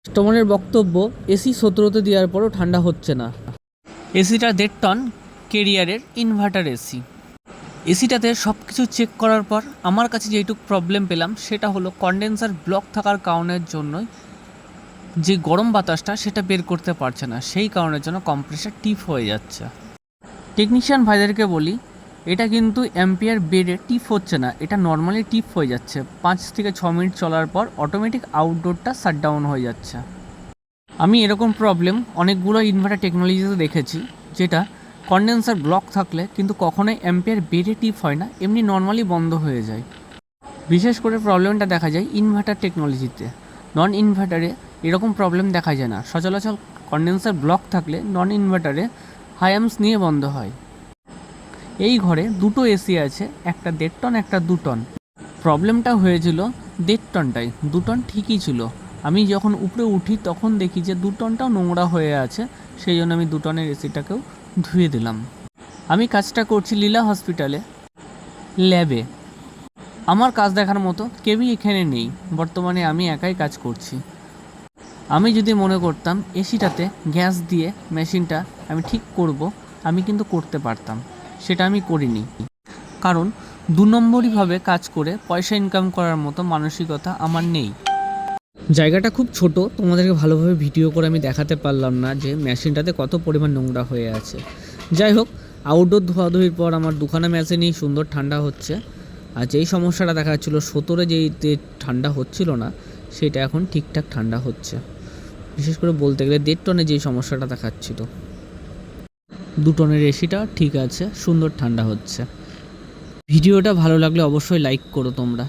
কাস্টমারের বক্তব্য, এসি 17তে দেওয়ার পরও ঠান্ডা হচ্ছে না। এসিটা 1.5 টন কেরিয়ারের ইনভার্টার এসি। এসিটাতে সব কিছু চেক করার পর আমার কাছে যেইটুকু প্রবলেম পেলাম সেটা হলো কন্ডেন্সার ব্লক থাকার কারণের জন্যই যে গরম বাতাসটা সেটা বের করতে পারছে না, সেই কারণের জন্য কম্প্রেসার টিপ হয়ে যাচ্ছে। টেকনিশিয়ান ভাইদেরকে বলি, এটা কিন্তু অ্যাম্পিয়ার বেডে টিপ হচ্ছে না, এটা নর্মালি টিপ হয়ে যাচ্ছে। 5 থেকে 6 মিনিট চলার পর অটোমেটিক আউটডোরটা শাটডাউন হয়ে যাচ্ছে। আমি এরকম প্রবলেম অনেকগুলো ইনভার্টার টেকনোলজিতে দেখেছি, যেটা কন্ডেন্সার ব্লক থাকলে কিন্তু কখনোই অ্যাম্পিয়ার বেডে টিপ হয় না, এমনি নর্মালি বন্ধ হয়ে যায়। বিশেষ করে প্রবলেমটা দেখা যায় ইনভার্টার টেকনোলজিতে। নন ইনভার্টারে এরকম প্রবলেম দেখা যায় না। সচরাচর কন্ডেন্সার ব্লক থাকলে নন ইনভার্টারে হাই অ্যাম্পস নিয়ে বন্ধ হয়। এই ঘরে দুটো এসি আছে, একটা 1.5 টন, একটা 2 টন। প্রবলেমটা হয়েছিল 1.5 টনটাই, 2 টন ঠিকই ছিল। আমি যখন উপরে উঠি তখন দেখি যে 2 টনটাও নোংরা হয়ে আছে, সেই জন্য আমি 2 টনের এসিটাকেও ধুয়ে দিলাম। আমি কাজটা করছি লীলা হসপিটালে ল্যাবে। আমার কাজ দেখার মতো কেউই এখানে নেই, বর্তমানে আমি একাই কাজ করছি। আমি যদি মনে করতাম এসিটাতে গ্যাস দিয়ে মেশিনটা আমি ঠিক করব, আমি কিন্তু করতে পারতাম, সেটা আমি করিনি। কারণ 2 নম্বরইভাবে কাজ করে পয়সা ইনকাম করার মতো মানসিকতা আমার নেই। জায়গাটা খুব ছোট, তোমাদেরকে ভালোভাবে ভিডিও করে আমি দেখাতে পারলাম না যে মেশিনটাতে কত পরিমাণ নোংরা হয়ে আছে। যাই হোক, আউটডোর ধোয়াধুয়ির পর আমার দুখানা মেশিনই সুন্দর ঠান্ডা হচ্ছে। আর যেই সমস্যাটা দেখা যাচ্ছিল 17 যেই ঠান্ডা হচ্ছিল না, সেটা এখন ঠিকঠাক ঠান্ডা হচ্ছে। বিশেষ করে বলতে গেলে 1.5 টনে যেই সমস্যাটা দেখাচ্ছিল, 2 টনের এসিটা ঠিক আছে, সুন্দর ঠান্ডা হচ্ছে। ভিডিওটা ভালো লাগলে অবশ্যই লাইক করো তোমরা।